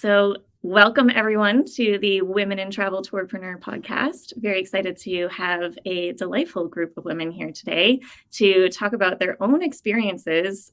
So, welcome everyone to the Women in Travel Tourpreneur podcast. Very excited to have a delightful group of women here today to talk about their own experiences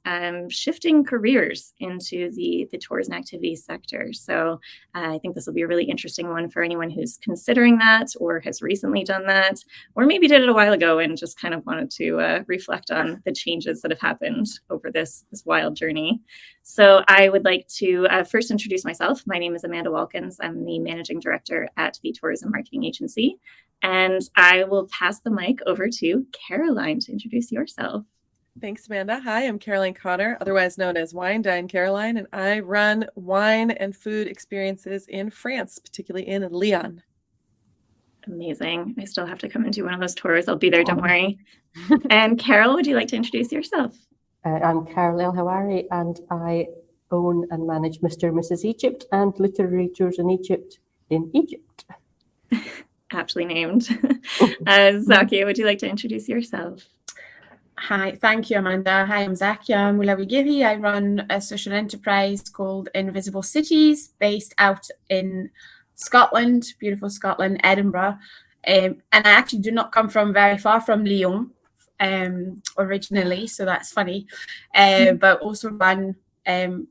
shifting careers into the tours and activities sector. So, I think this will be a really interesting one for anyone who's considering that or has recently done that, or maybe did it a while ago and just kind of wanted to reflect on the changes that have happened over this wild journey. So I would like to first introduce myself. My name is Amanda Walkins. I'm the managing director at the tourism marketing agency. And I will pass the mic over to Caroline to introduce yourself. Thanks, Amanda. Hi, I'm Caroline Cotter, otherwise known as Wine Dine Caroline, and I run wine and food experiences in France, particularly in Lyon. Amazing. I still have to come and do one of those tours. I'll be there, don't worry. And Carol, would you like to introduce yourself? I'm Carol El Hawari, and I own and manage Mr. and Mrs. Egypt and Literary Tours in Egypt. Aptly named. Zakia, would you like to introduce yourself? Hi, thank you, Amanda. Hi, I'm Zakia Mulawigiri. I run a social enterprise called Invisible Cities, based out in Scotland, beautiful Scotland, Edinburgh. And I actually do not come from very far from Lyon. Originally, so that's funny, but also run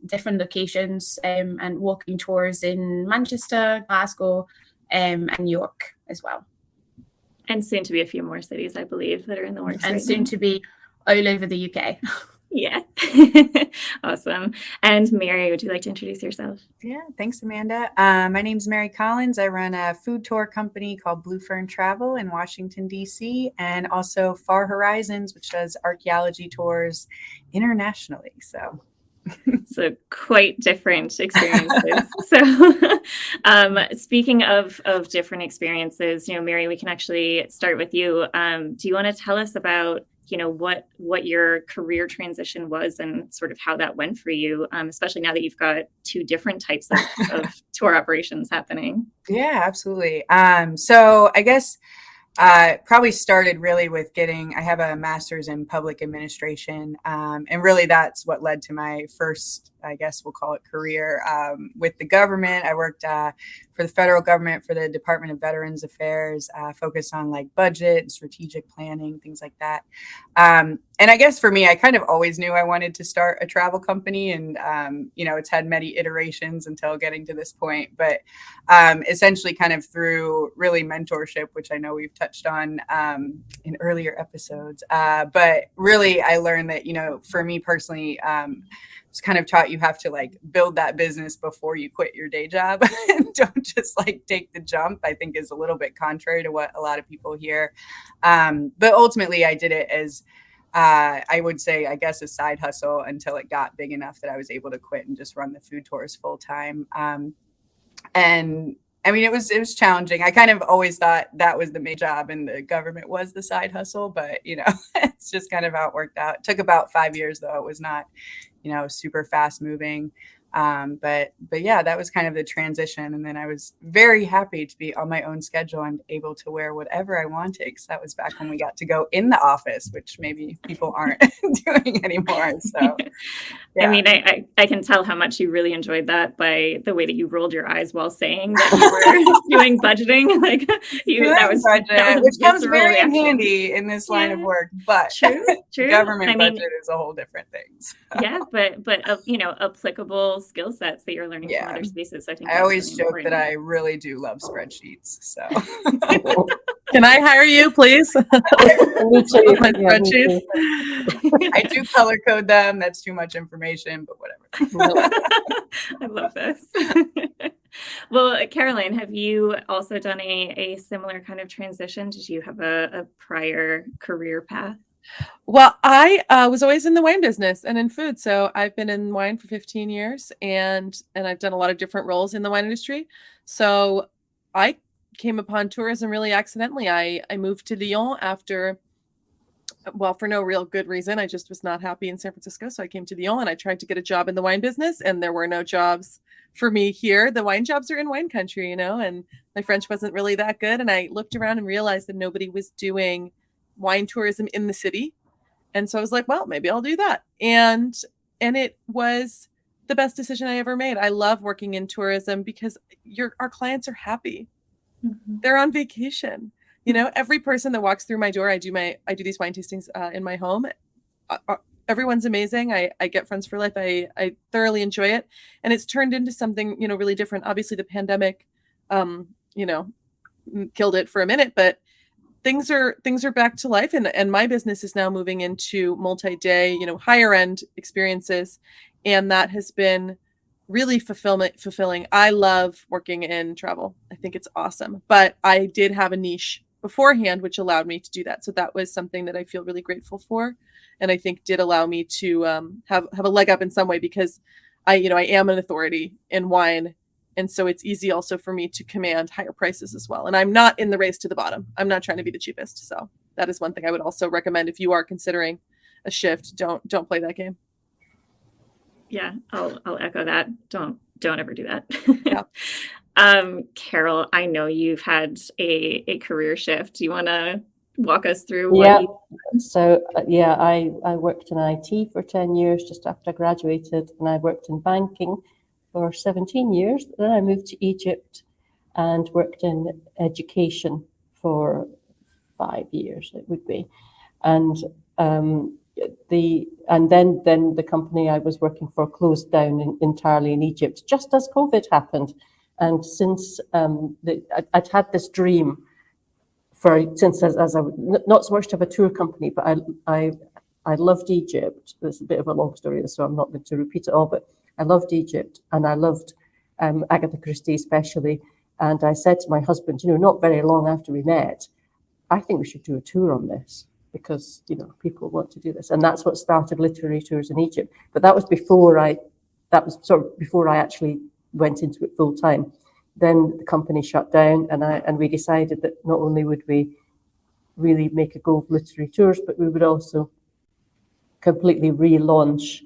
different locations and walking tours in Manchester, Glasgow, and New York as well. And soon to be a few more cities, I believe, that are in the works. And soon to be all over the UK. Yeah. Awesome. And Mary, would you like to introduce yourself? Yeah, thanks, Amanda. My name's Mary Collins. I run a food tour company called Blue Fern Travel in Washington, D.C., and also Far Horizons, which does archaeology tours internationally. So quite different experiences. So speaking of different experiences, Mary, we can actually start with you. Do you want to tell us about what your career transition was and sort of how that went for you, especially now that you've got two different types of tour operations happening? Yeah, absolutely. So I guess probably started really with I have a master's in public administration. And really that's what led to my first, I guess we'll call it career with the government. I worked for the federal government for the Department of Veterans Affairs, focused on like budget and strategic planning, things like that. And I guess for me, I kind of always knew I wanted to start a travel company, and it's had many iterations until getting to this point. But essentially, kind of through really mentorship, which I know we've touched on in earlier episodes. But really, I learned that for me personally, it's kind of taught you have to like build that business before you quit your day job. Don't just like take the jump. I think is a little bit contrary to what a lot of people hear. But ultimately, I did it as I would say, I guess, a side hustle until it got big enough that I was able to quit and just run the food tours full time. And I mean, it was challenging. I kind of always thought that was the main job and the government was the side hustle, but it's just kind of how it worked out. It took about 5 years, though. It was not, super fast moving. But yeah, that was kind of the transition. And then I was very happy to be on my own schedule and able to wear whatever I wanted, because that was back when we got to go in the office, which maybe people aren't doing anymore. So yeah. I mean, I can tell how much you really enjoyed that by the way that you rolled your eyes while saying that you were doing budgeting. Like that was budget, which comes very handy in this line of work. But true. Government budget is a whole different thing. So. Yeah, but applicable skill sets that you're learning from other spaces. So I think I always joke that I really do love spreadsheets. So can I hire you, please? Me too. My spreadsheets. I do color code them. That's too much information, but whatever. I love this. Well, Caroline, have you also done a similar kind of transition? Did you have a prior career path? Well, I was always in the wine business and in food. So I've been in wine for 15 years and I've done a lot of different roles in the wine industry. So I came upon tourism really accidentally. I moved to Lyon for no real good reason. I just was not happy in San Francisco. So I came to Lyon and I tried to get a job in the wine business, and there were no jobs for me here. The wine jobs are in wine country, and my French wasn't really that good. And I looked around and realized that nobody was doing wine tourism in the city. And so I was like, well, maybe I'll do that. And it was the best decision I ever made. I love working in tourism because our clients are happy. Mhm. They're on vacation. You know, every person that walks through my door, I do these wine tastings in my home. Everyone's amazing. I get friends for life. I thoroughly enjoy it. And it's turned into something, you know, really different. Obviously the pandemic, you know, killed it for a minute, but things are back to life. And my business is now moving into multi-day, you know, higher end experiences. And that has been really fulfilling. I love working in travel. I think it's awesome. But I did have a niche beforehand, which allowed me to do that. So that was something that I feel really grateful for. And I think did allow me to have a leg up in some way, because I am an authority in wine. And so it's easy also for me to command higher prices as well. And I'm not in the race to the bottom. I'm not trying to be the cheapest. So that is one thing I would also recommend if you are considering a shift. Don't play that game. Yeah, I'll echo that. Don't ever do that. Yeah. Carol, I know you've had a career shift. Do you want to walk us through Yeah. what So I worked in IT for 10 years just after I graduated, and I worked in banking for 17 years. Then I moved to Egypt and worked in education for 5 years, it would be. And then the company I was working for closed down entirely in Egypt, just as COVID happened. And since I'd had this dream since as I not so much to have a tour company, but I loved Egypt. It's a bit of a long story, so I'm not going to repeat it all. But I loved Egypt, and I loved Agatha Christie especially. And I said to my husband, not very long after we met, I think we should do a tour on this, because people want to do this, and that's what started literary tours in Egypt. But that was before I actually went into it full time. Then the company shut down, and we decided that not only would we really make a go of literary tours, but we would also completely relaunch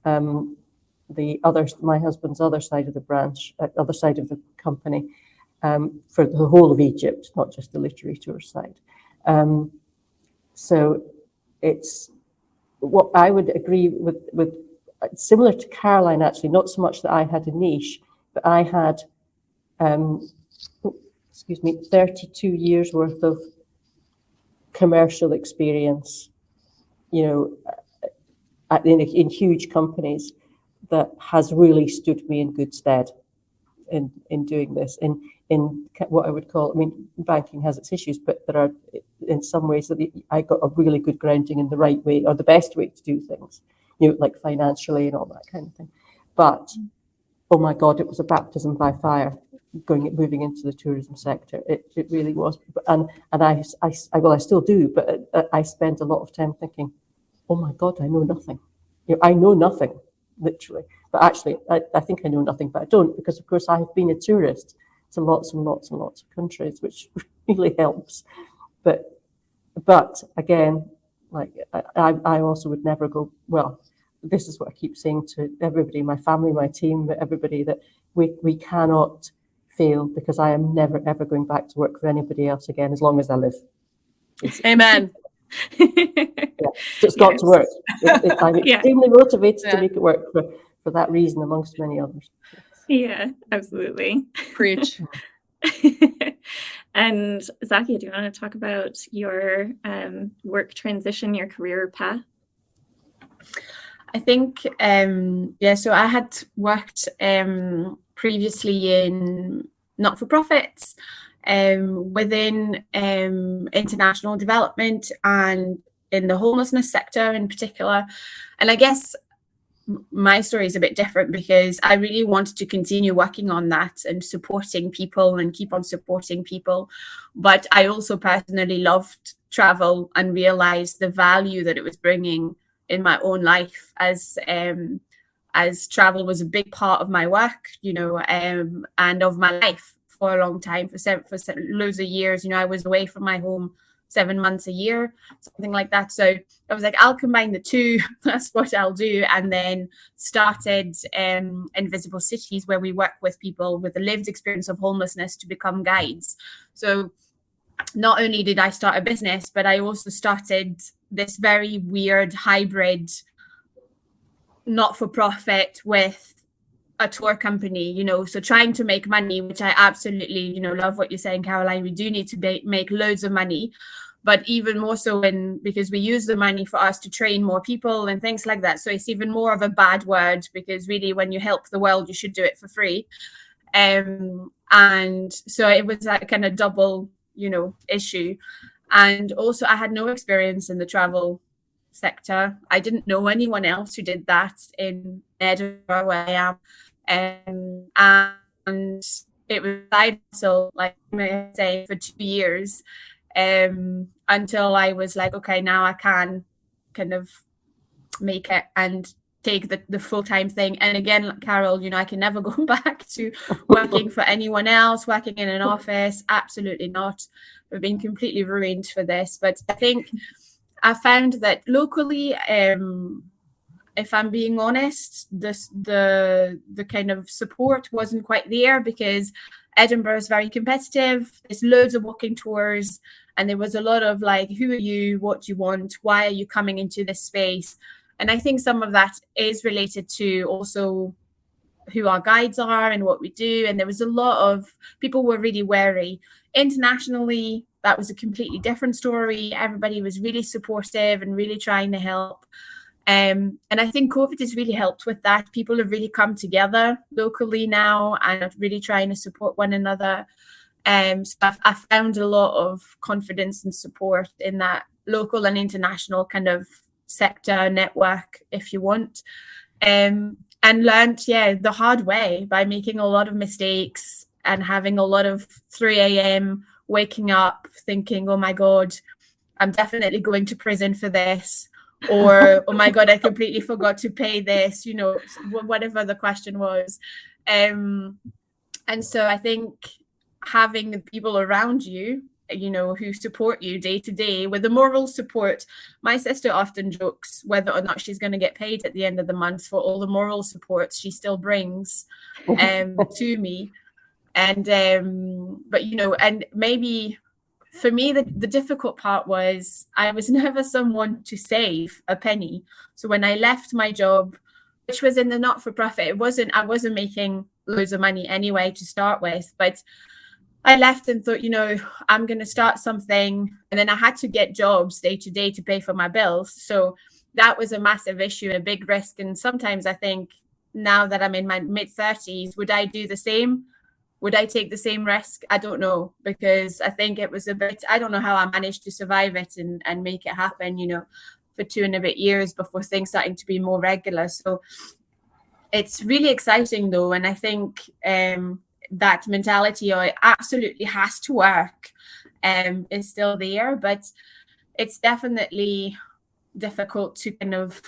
my husband's other side of the branch, other side of the company, for the whole of Egypt, not just the literary tour side. So it's what I would agree with similar to Caroline, actually, not so much that I had a niche, but I had 32 years worth of commercial experience, in huge companies, that has really stood me in good stead in doing this. In what I would call, banking has its issues, but there are, in some ways, that I got a really good grounding in the right way, or the best way to do things, like financially and all that kind of thing. But oh my God, it was a baptism by fire moving into the tourism sector. It really was. And I still do, but I spent a lot of time thinking, oh my God, I know nothing. I know nothing, literally. But actually, I think I know nothing, but I don't, because of course I have been a tourist to lots and lots and lots of countries, which really helps. But again, like I also would never go, well, this is what I keep saying to everybody, my family, my team, everybody, that we cannot fail, because I am never, ever going back to work for anybody else again as long as I live. Amen. It's got to work. I'm extremely motivated to make it work for that reason, amongst many others. Yeah, absolutely. Preach. And Zakia, do you want to talk about your work transition, your career path? I think, so I had worked previously in not-for-profits within international development and in the homelessness sector in particular. And I guess my story is a bit different, because I really wanted to continue working on that and supporting people and keep on supporting people. But I also personally loved travel and realized the value that it was bringing in my own life, as travel was a big part of my work, and of my life for a long time, for loads of years. I was away from my home 7 months a year, something like that. So I was like, I'll combine the two. That's what I'll do. And then started Invisible Cities, where we work with people with a lived experience of homelessness to become guides. So not only did I start a business, but I also started this very weird hybrid not-for-profit with a tour company, you know, so trying to make money, which I absolutely, you know, love what you're saying, Caroline. We do need to make loads of money, but even more so because we use the money for us to train more people and things like that. So it's even more of a bad word, because really when you help the world, you should do it for free. And so it was that kind of double, you know, issue. And also I had no experience in the travel sector. I didn't know anyone else who did that in Edinburgh, where I am. And it was side hustle, like I say, for 2 years, until I was like, okay, now I can kind of make it and take the full-time thing. And again, Carol, you know, I can never go back to working for anyone else, working in an office. Absolutely not. We've been completely ruined for this. But I think I found that locally, if I'm being honest, the kind of support wasn't quite there, because Edinburgh is very competitive. There's loads of walking tours, and there was a lot of like, who are you? What do you want? Why are you coming into this space? And I think some of that is related to also who our guides are and what we do. And there was a lot of people were really wary. Internationally, that was a completely different story. Everybody was really supportive and really trying to help. And I think COVID has really helped with that. People have really come together locally now and are really trying to support one another. So I found a lot of confidence and support in that local and international kind of sector network, if you want. And learned, the hard way by making a lot of mistakes and having a lot of 3 a.m. waking up thinking, oh my God, I'm definitely going to prison for this. Or, oh my God, I completely forgot to pay this, you know, whatever the question was. And so I think having the people around you, you know, who support you day to day with the moral support. My sister often jokes whether or not she's going to get paid at the end of the month for all the moral support she still brings to me. And but, you know, and maybe for me, the difficult part was I was never someone to save a penny. So when I left my job, which was in the not-for-profit, I wasn't making loads of money anyway to start with, but I left and thought, you know, I'm going to start something. And then I had to get jobs day to day to pay for my bills. So that was a massive issue, a big risk. And sometimes I think now that I'm in my mid-30s, would I do the same? Would I take the same risk? I don't know, because I think it was I don't know how I managed to survive it and make it happen, you know, for 2 and a bit years before things starting to be more regular. So it's really exciting though. And I think that mentality, it absolutely has to work, is still there, but it's definitely difficult to kind of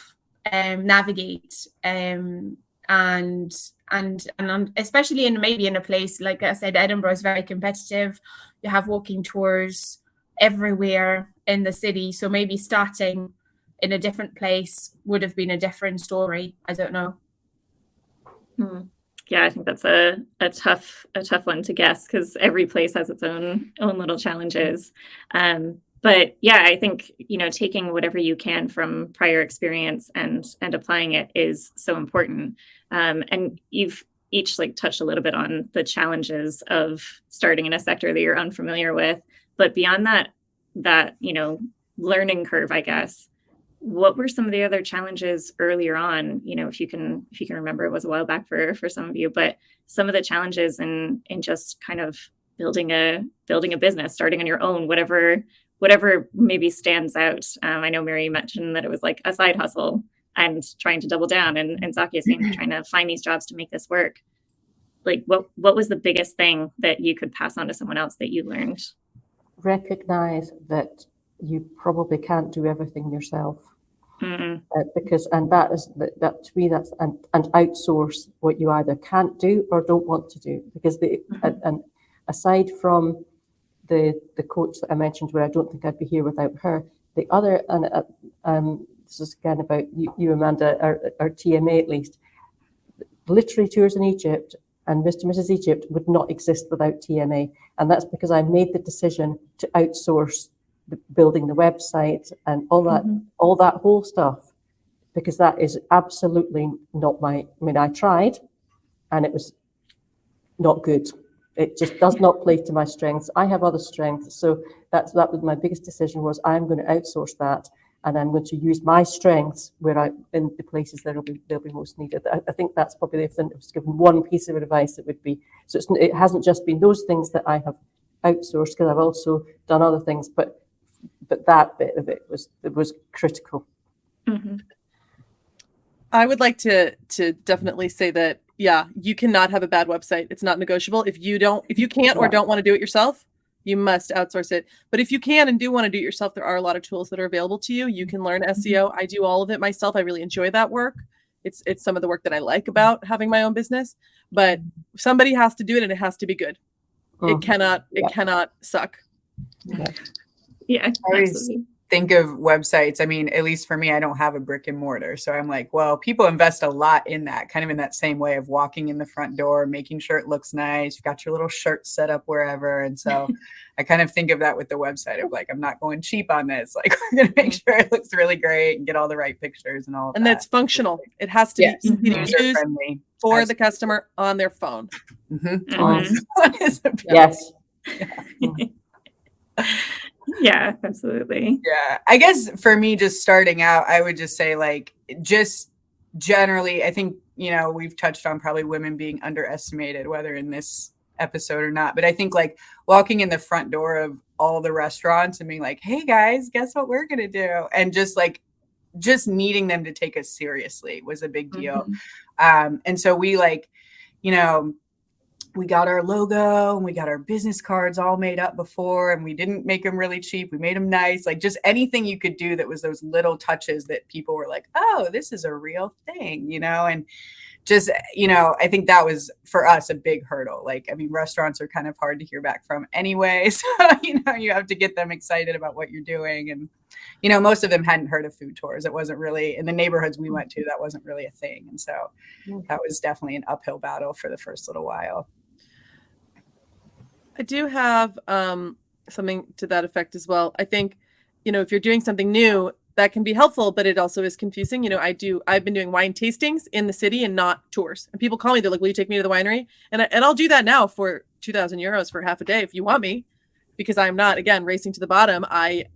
navigate, and especially in a place like I said, Edinburgh is very competitive. You have walking tours everywhere in the city, so maybe starting in a different place would have been a different story. I don't know. Yeah, I think that's a tough one to guess, because every place has its own little challenges. But yeah, I think, you know, taking whatever you can from prior experience and applying it is so important. And you've each like touched a little bit on the challenges of starting in a sector that you're unfamiliar with. But beyond that, you know, learning curve, I guess, what were some of the other challenges earlier on? You know, if you can remember, it was a while back for some of you, but some of the challenges in just kind of building a business, starting on your own, whatever maybe stands out. I know Mary mentioned that it was like a side hustle and trying to double down, and Zakia saying trying to find these jobs to make this work. Like what was the biggest thing that you could pass on to someone else that you learned? Recognize that you probably can't do everything yourself. Mm-hmm. And that to me, that's and outsource what you either can't do or don't want to do, because and aside from the coach that I mentioned, where I don't think I'd be here without her, the other, and this is again about you Amanda, our TMA at least, literary tours in Egypt and Mr. and Mrs. Egypt would not exist without TMA, and that's because I made the decision to outsource building the website and all that whole stuff, because that is absolutely not I tried, and it was not good. It just does not play to my strengths. I have other strengths. So that was my biggest decision, was I'm going to outsource that, and I'm going to use my strengths in the places they'll be most needed. I think that's probably, if I was given one piece of advice, it would be, so it hasn't just been those things that I have outsourced, because I've also done other things, but that bit of it was critical. Mm-hmm. I would like to definitely say that, yeah, you cannot have a bad website. It's not negotiable. If you can't or don't want to do it yourself, you must outsource it. But if you can and do want to do it yourself, there are a lot of tools that are available to you. You can learn SEO. I do all of it myself. I really enjoy that work. It's some of the work that I like about having my own business, but somebody has to do it, and it has to be good. It cannot suck. Yeah, I always absolutely. think of websites. I mean, at least for me, I don't have a brick and mortar. So I'm like, well, people invest a lot in that, kind of in that same way of walking in the front door, making sure it looks nice. You've got your little shirt set up wherever. And so I kind of think of that with the website of like, I'm not going cheap on this. Like, we're going to make sure it looks really great and get all the right pictures and all of that. And that's functional. It has to be easy to use friendly for the customer on their phone. Yes. Yeah, absolutely. Yeah. I guess for me, just starting out, I would just say, like, just generally, I think, we've touched on probably women being underestimated, whether in this episode or not. But I think, like, walking in the front door of all the restaurants and being like, hey guys, guess what we're going to do? And just needing them to take us seriously was a big deal. And so we we got our logo and we got our business cards all made up before, and we didn't make them really cheap. We made them nice, like just anything you could do that was those little touches that people were like, oh, this is a real thing, and just, I think that was for us a big hurdle. Like, I mean, restaurants are kind of hard to hear back from anyway. So, you have to get them excited about what you're doing. And, most of them hadn't heard of food tours. It wasn't really, in the neighborhoods we went to, that wasn't really a thing. And so that was definitely an uphill battle for the first little while. I do have something to that effect as well. I think, if you're doing something new, that can be helpful, but it also is confusing. I've been doing wine tastings in the city and not tours. And people call me, they're like, will you take me to the winery? And I'll do that now for 2,000 euros for half a day if you want me, because I'm not, again, racing to the bottom.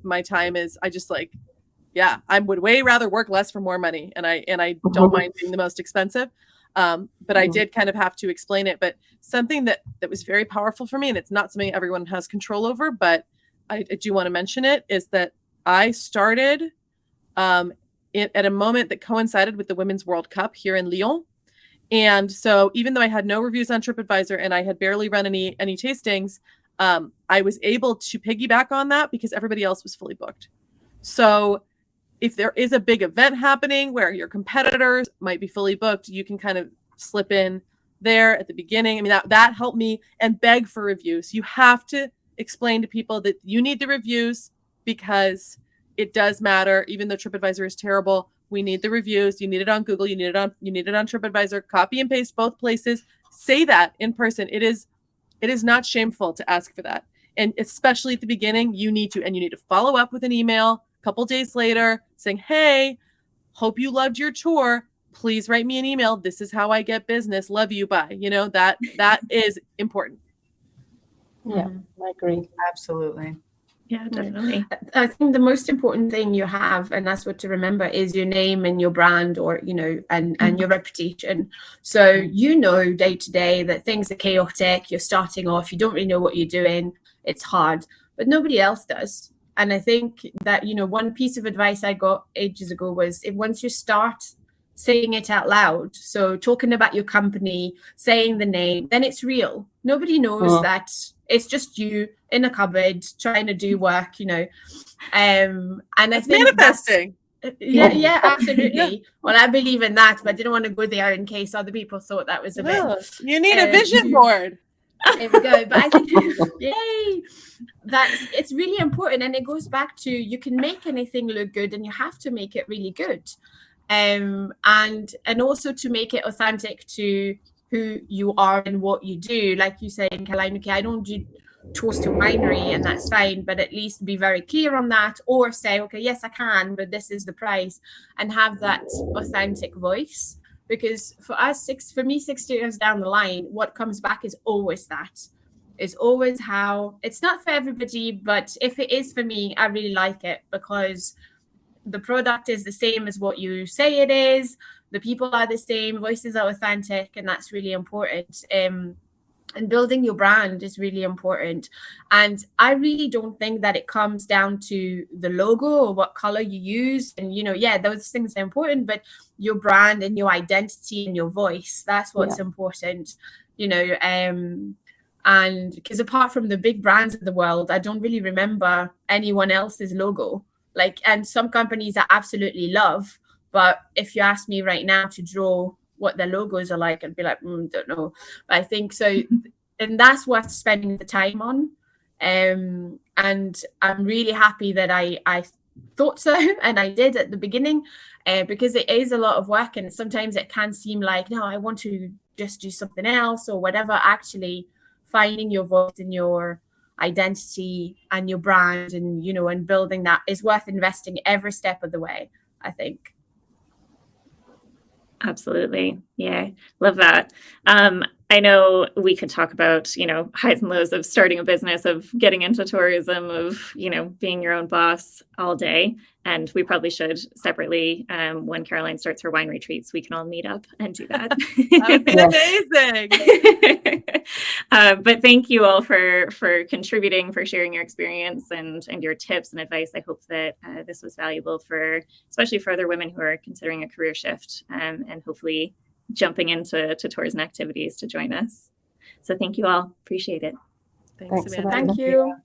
My time is, I would way rather work less for more money. And I don't mind being the most expensive. But I did kind of have to explain it. But something that was very powerful for me, and it's not something everyone has control over, but I do want to mention it, is that I started at a moment that coincided with the Women's World Cup here in Lyon. And so even though I had no reviews on TripAdvisor and I had barely run any tastings, I was able to piggyback on that because everybody else was fully booked. So if there is a big event happening where your competitors might be fully booked, you can kind of slip in there at the beginning. I mean, that helped me, and beg for reviews. You have to explain to people that you need the reviews because it does matter. Even though TripAdvisor is terrible, we need the reviews. You need it on Google. You need it on TripAdvisor. Copy and paste both places. Say that in person. It is not shameful to ask for that. And especially at the beginning, you need to follow up with an email a couple days later saying, hey, hope you loved your tour. Please write me an email. This is how I get business. Love you. Bye. That is important. Yeah, I agree. Absolutely. Yeah, definitely. I think the most important thing you have, and that's what to remember, is your name and your brand, or, and your reputation. So, day to day that things are chaotic, you're starting off, you don't really know what you're doing, it's hard, but nobody else does. And I think that, one piece of advice I got ages ago was, once you start saying it out loud, so talking about your company, saying the name, then it's real. Nobody knows that it's just you in a cupboard trying to do work, and I think manifesting. Yeah, absolutely. Yeah. Well, I believe in that, but I didn't want to go there in case other people thought that was a bit. You need a vision board. There we go. But I think, yay, it's really important, and it goes back to, you can make anything look good, and you have to make it really good, and also to make it authentic to who you are and what you do. Like you say in Caroline, okay, I don't do tours to winery, and that's fine, but at least be very clear on that, or say, okay, yes, I can, but this is the price, and have that authentic voice. because for me, 6 years down the line, what comes back is always that. Is always how it's not for everybody, but if it is for me, I really like it because the product is the same as what you say it is. The people are the same, voices are authentic, and that's really important. And building your brand is really important. And I really don't think that it comes down to the logo or what color you use. And, yeah, those things are important, but your brand and your identity and your voice, that's what's important, and because apart from the big brands of the world, I don't really remember anyone else's logo. And some companies I absolutely love, but if you ask me right now to draw what their logos are like, I'd be like, don't know. But I think so, and that's worth spending the time on. And I'm really happy that I thought so, and I did at the beginning, because it is a lot of work, and sometimes it can seem like, no, I want to just do something else or whatever. Actually, finding your voice and your identity and your brand, and and building that is worth investing every step of the way, I think. Absolutely. Yeah. Love that. I know we could talk about, highs and lows of starting a business, of getting into tourism, of, being your own boss all day. And we probably should separately, when Caroline starts her wine retreats, we can all meet up and do that. That would be amazing. But thank you all for contributing, for sharing your experience and your tips and advice. I hope that this was valuable especially for other women who are considering a career shift, and hopefully jumping into tours and activities to join us. So thank you all. Appreciate it. Thanks, Amanda. Thank you.